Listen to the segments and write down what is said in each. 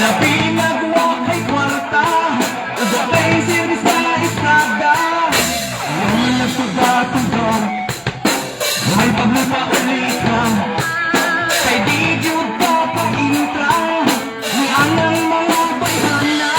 Labi nagwa kay kwarta, nagwakay siris na estrada. Yung nagsuga-tugong, may paglupa ulit ka. Kay di jud ka pa-intra, ni anang mga bayhana.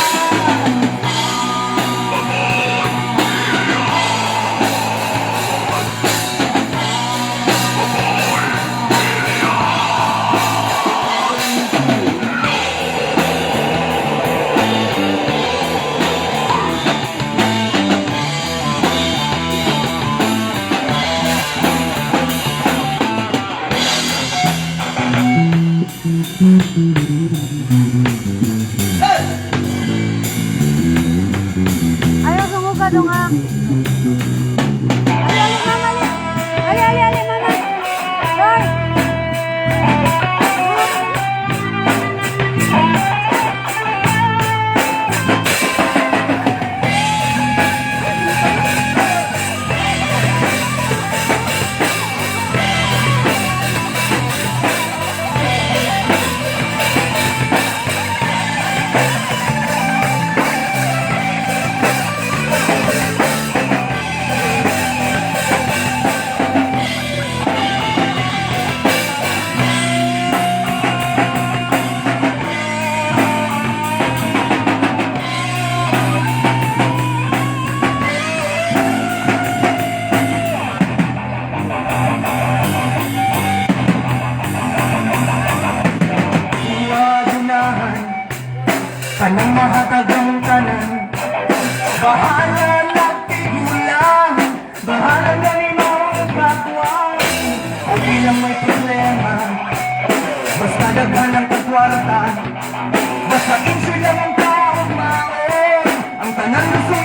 Ayaw sumuka dong ah. Ali, ali, mama, ali. Ali, ali, ali, mama. Doy. Kanang mahatagang tanan, bahala nagtigulang, bahala na ni mga katwang. Okay lang may problema, basta daghan ang kagwarta, basta insure lang ang taong maon, ang tanan gusto